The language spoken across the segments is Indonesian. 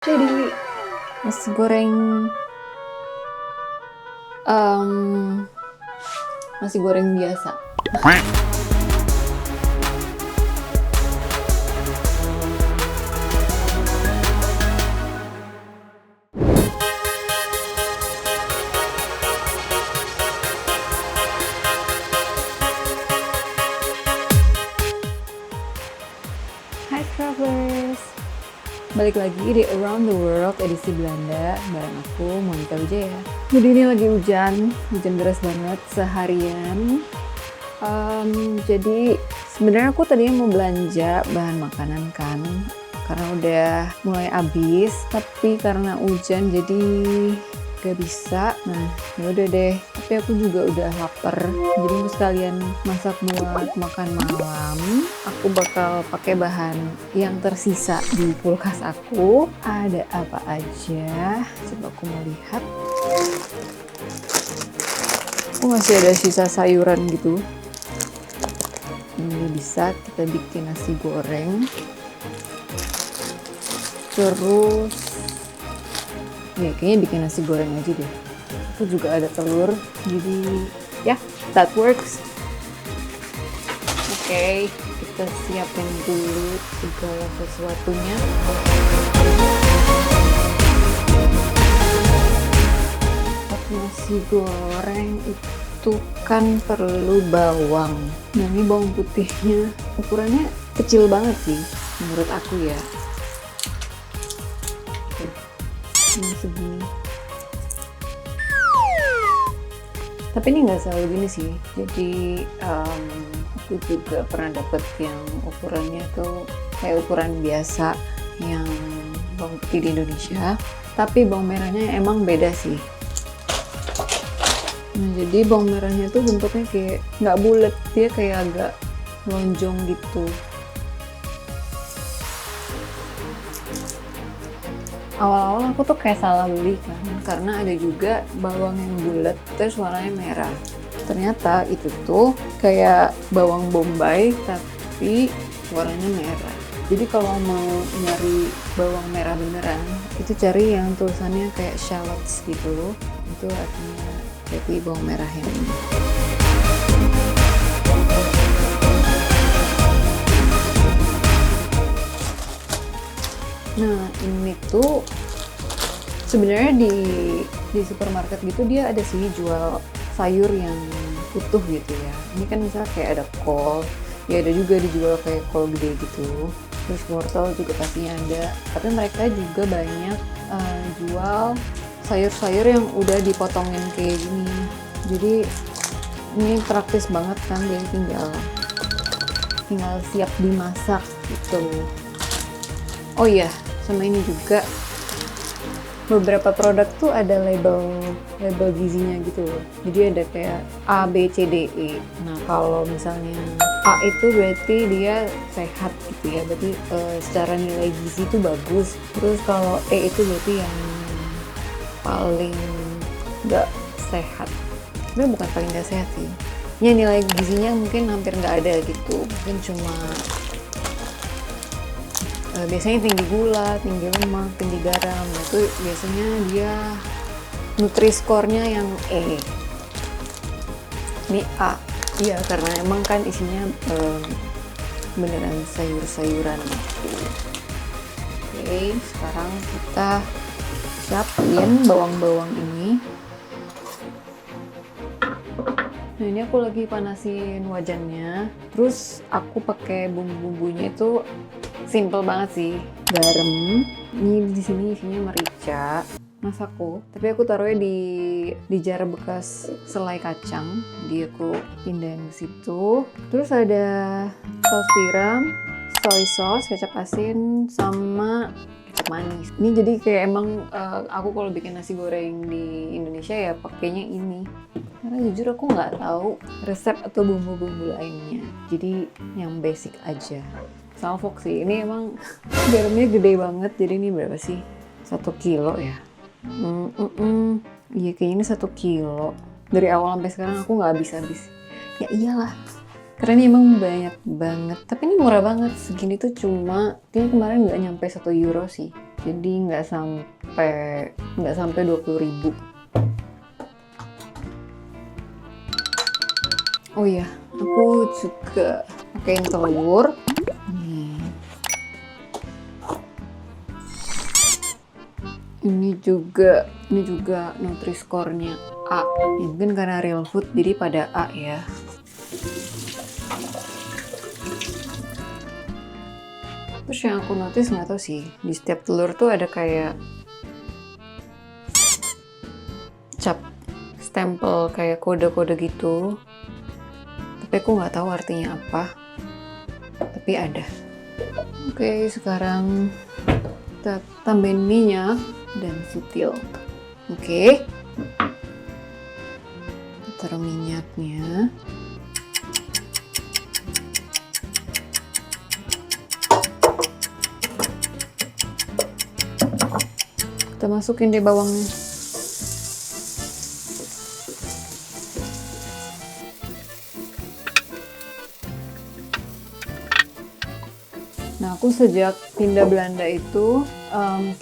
Jadi nasi goreng nasi goreng biasa. Hai travelers, balik lagi di Around the World edisi Belanda bareng aku Monica Wijaya. Jadi ini lagi hujan deras banget seharian. Jadi sebenarnya aku tadinya mau belanja bahan makanan kan, karena udah mulai habis. Tapi karena hujan jadi gak bisa. Nah yaudah deh. Tapi aku juga udah lapar. Jadi mau sekalian masak buat makan malam. Aku bakal pakai bahan yang tersisa di kulkas aku. Ada apa aja? Coba aku mau lihat. Aku masih ada sisa sayuran gitu. Ini bisa kita bikin nasi goreng. Terus ya kayaknya bikin nasi goreng aja deh. Aku juga ada telur. Jadi ya, that works. Oke, kita siapin dulu segala sesuatunya. Nasi goreng itu kan perlu bawang. Nah ini bawang putihnya ukurannya kecil banget sih menurut aku ya. Ini segini. Tapi ini nggak selalu gini sih. Jadi aku juga pernah dapet yang ukurannya tuh kayak ukuran biasa yang bawang putih di Indonesia. Tapi bawang merahnya emang beda sih. Nah, jadi bawang merahnya tuh bentuknya kayak nggak bulat, dia kayak agak lonjong gitu. Awal-awal aku tuh kayak salah beli kan, karena ada juga bawang yang bulat terus warnanya merah. Ternyata itu tuh kayak bawang bombay tapi warnanya merah. Jadi kalau mau nyari bawang merah beneran, itu cari yang tulisannya kayak shallots gitu. Itu artinya jadi bawang merah yang ini. Nah ini tuh sebenarnya di supermarket gitu dia ada sih jual sayur yang utuh gitu ya. Ini kan misalnya kayak ada kol, ya ada juga dijual kayak kol gede gitu. Terus wortel juga pastinya ada. Tapi mereka juga banyak jual sayur-sayur yang udah dipotongin kayak gini. Jadi ini praktis banget kan, dia tinggal siap dimasak gitu. Oh iya, sama ini juga beberapa produk tuh ada label gizinya gitu loh. Jadi ada kayak A, B, C, D, E. Nah kalau misalnya A itu berarti dia sehat gitu ya, berarti secara nilai gizi itu bagus. Terus kalau E itu berarti yang paling nggak sehat. Sebenarnya bukan paling nggak sehat sih. Ya nilai gizinya mungkin hampir nggak ada gitu. Mungkin cuma biasanya tinggi gula, tinggi lemak, tinggi garam. Itu biasanya dia Nutri-skornya yang E. Ini A. Iya karena emang kan isinya beneran sayur-sayuran gitu. Oke, sekarang kita siapin bawang-bawang ini. Nah ini aku lagi panasin wajannya. Terus aku pakai bumbu-bumbunya itu simple banget sih. Garam. Ini di sini isinya merica, masako. Tapi aku taruhnya di jar bekas selai kacang. Jadi aku pindahin ke situ. Terus ada saus tiram, soy sauce, kecap asin, sama kecap manis. Ini jadi kayak emang aku kalau bikin nasi goreng di Indonesia ya pakainya ini. Karena jujur aku nggak tahu resep atau bumbu-bumbu lainnya. Jadi yang basic aja. Salfok sih, ini emang garamnya gede banget. Jadi ini berapa sih? 1 kilo ya? Iya kayaknya ini 1 kilo. Dari awal sampai sekarang aku nggak habis-habis. Ya iyalah. Karena ini emang banyak banget. Tapi ini murah banget. Segini tuh cuma, kayaknya kemarin nggak nyampe 1 euro sih. jadi nggak sampai 20.000. Oh iya, aku juga pakein telur. Ini juga Nutri-Score-nya A. Ya, mungkin karena real food jadi pada A ya. Terus yang aku notice, nggak tahu sih, di setiap telur tuh ada kayak cap stempel kayak kode-kode gitu. Tapi aku nggak tahu artinya apa. Tapi ada. Oke, sekarang kita tambahin minyak dan sutil. Oke. Kita taruh minyaknya. Kita masukin deh bawangnya. Nah, aku sejak pindah Belanda itu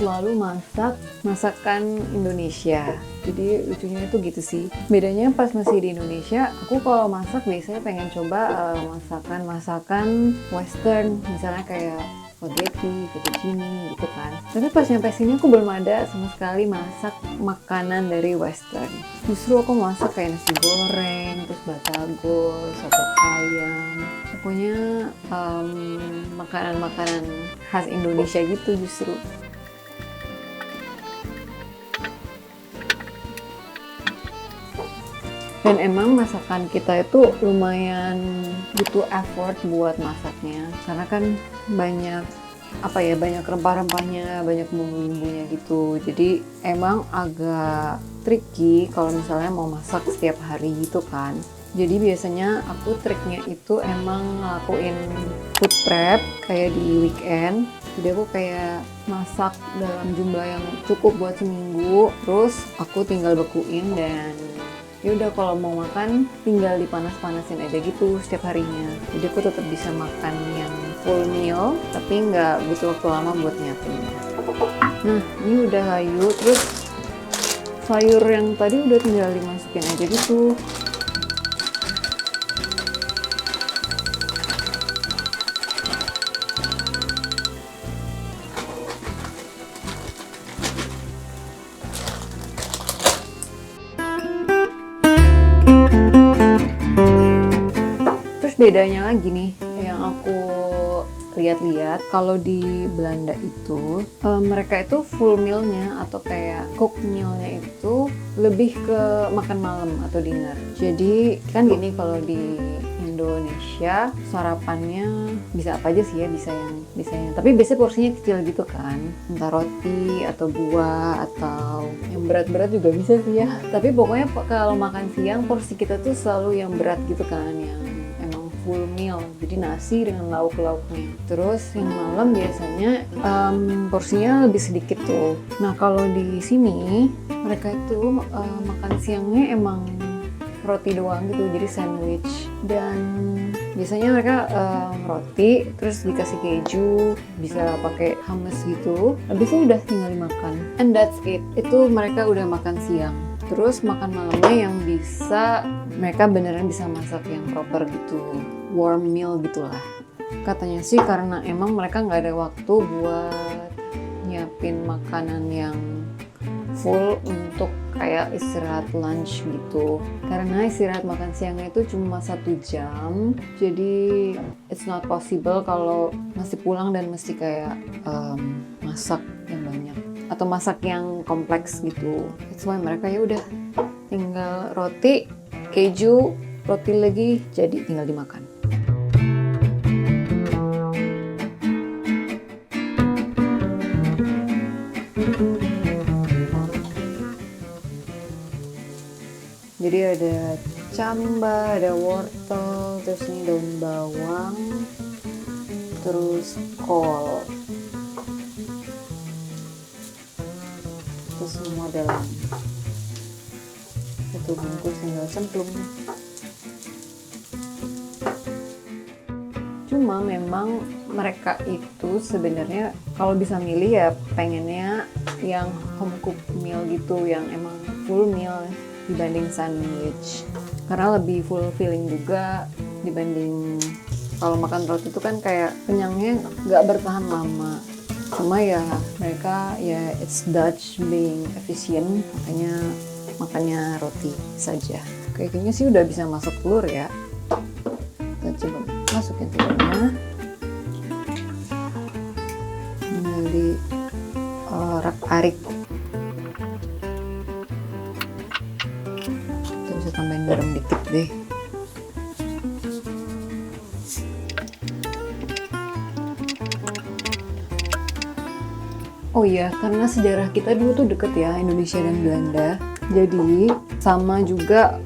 selalu masak masakan Indonesia. Jadi lucunya itu gitu sih. Bedanya pas masih di Indonesia, aku kalau masak biasanya pengen coba masakan-masakan Western, misalnya kayak spaghetti, fettuccine gitu kan. Tapi pas nyampe sini aku belum ada sama sekali masak makanan dari Western. Justru aku masak kayak nasi goreng, terus batagor, soto ayam. Pokoknya makanan-makanan khas Indonesia gitu justru. Dan emang masakan kita itu lumayan butuh effort buat masaknya, karena kan banyak banyak rempah-rempahnya, banyak bumbu-bumbunya gitu. Jadi emang agak tricky kalau misalnya mau masak setiap hari gitu kan. Jadi biasanya aku triknya itu emang ngelakuin food prep kayak di weekend. Jadi aku kayak masak dalam jumlah yang cukup buat seminggu, terus aku tinggal bekuin dan ya udah kalau mau makan tinggal dipanas-panasin aja gitu setiap harinya. Jadi aku tetap bisa makan yang full meal tapi nggak butuh waktu lama buat nyiapinnya. Nah, ini udah hayu, terus sayur yang tadi udah tinggal dimasukin aja gitu. Bedanya lagi nih yang aku lihat-lihat, kalau di Belanda itu mereka itu full mealnya atau kayak cook mealnya itu lebih ke makan malam atau dinner. Jadi kan gini, kalau di Indonesia sarapannya bisa apa aja sih ya, bisa yang tapi biasanya porsinya kecil gitu kan, entah roti atau buah atau yang berat-berat juga bisa sih ya. Tapi pokoknya kalau makan siang porsi kita tuh selalu yang berat gitu kan, yang full meal, jadi nasi dengan lauk-lauknya. Terus yang malam biasanya porsinya lebih sedikit tuh. Nah, kalau di sini mereka itu makan siangnya emang roti doang gitu, jadi sandwich. Dan biasanya mereka roti terus dikasih keju, bisa pakai hummus gitu. Habis itu udah tinggal dimakan. And that's it. Itu mereka udah makan siang. Terus makan malamnya yang bisa mereka beneran bisa masak yang proper gitu, warm meal gitulah. Katanya sih karena emang mereka nggak ada waktu buat nyiapin makanan yang full untuk kayak istirahat lunch gitu. Karena istirahat makan siangnya itu cuma 1 jam, jadi it's not possible kalau masih pulang dan mesti kayak masak yang banyak atau masak yang kompleks gitu. That's why mereka ya udah tinggal roti, keju, roti lagi, jadi tinggal dimakan. Jadi ada camba, ada wortel, terus ini daun bawang, terus kol. Itu semua dalam satu bungkus, tinggal cemplung. Cuma memang mereka itu sebenarnya kalau bisa milih ya pengennya yang home cooked meal gitu, yang emang full meal dibanding sandwich. Karena lebih fulfilling juga dibanding kalau makan roti itu kan kayak kenyangnya nggak bertahan lama. Cuma ya mereka ya it's Dutch being efficient, makanya makannya roti saja. Kayaknya sih udah bisa masuk telur ya. Kita coba masukin telurnya. Tinggal di arik. Kita bisa tambahin garam dikit deh. Oh iya, karena sejarah kita dulu tuh deket ya, Indonesia dan Belanda. Jadi sama juga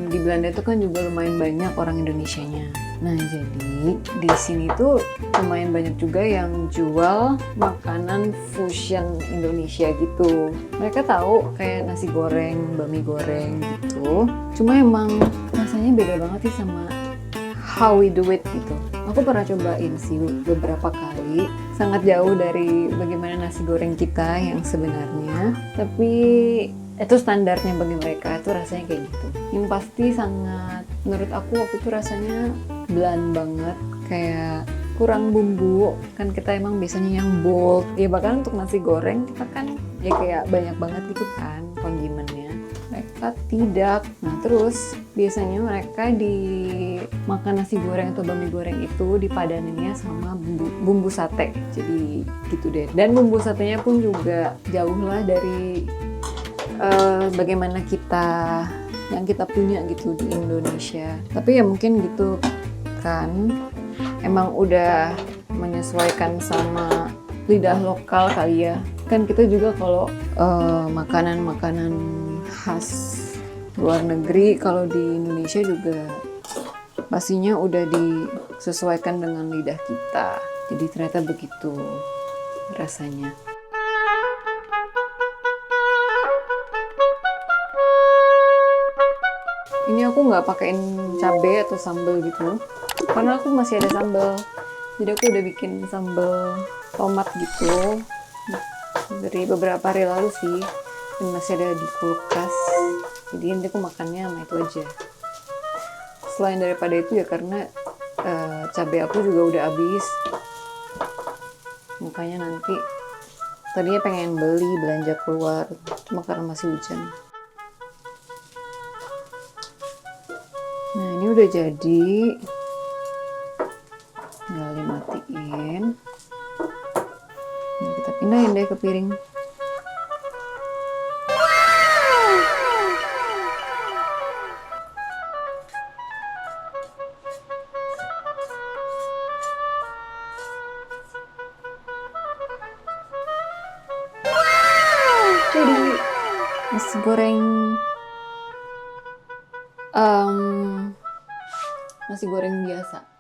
di Belanda itu kan juga lumayan banyak orang Indonesianya. Nah jadi di sini tuh lumayan banyak juga yang jual makanan fusion Indonesia gitu. Mereka tahu kayak nasi goreng, bakmi goreng gitu. Cuma emang rasanya beda banget sih sama how we do it gitu. Aku pernah cobain sih beberapa kali, sangat jauh dari bagaimana nasi goreng kita yang sebenarnya, tapi itu standarnya bagi mereka, itu rasanya kayak gitu. Yang pasti sangat, menurut aku waktu itu rasanya bland banget, kayak kurang bumbu, kan kita emang biasanya yang bold, ya bahkan untuk nasi goreng kita kan ya kayak banyak banget gitu kan kondimennya. Mereka tidak. Nah terus biasanya mereka makan nasi goreng atau bakmi goreng itu dipadaninnya sama bumbu sate. Jadi gitu deh. Dan bumbu satenya pun juga jauh lah dari bagaimana yang kita punya gitu di Indonesia. Tapi ya mungkin gitu kan, emang udah menyesuaikan sama lidah lokal kali ya. Kan kita juga kalau makanan-makanan khas luar negeri kalau di Indonesia juga pastinya udah disesuaikan dengan lidah kita. Jadi ternyata begitu rasanya. Ini aku nggak pakein cabai atau sambal gitu, karena aku masih ada sambal. Jadi aku udah bikin sambal tomat gitu dari beberapa hari lalu sih, dan masih ada di kulkas. Jadi nanti aku makannya sama itu aja. Selain daripada itu ya karena cabai aku juga udah habis, makanya nanti tadinya pengen belanja keluar, cuma karena masih hujan. Nah ini udah jadi, tinggal dimatiin. Nah, kita pindahin deh ke piring. Jadi nasi goreng nasi goreng biasa.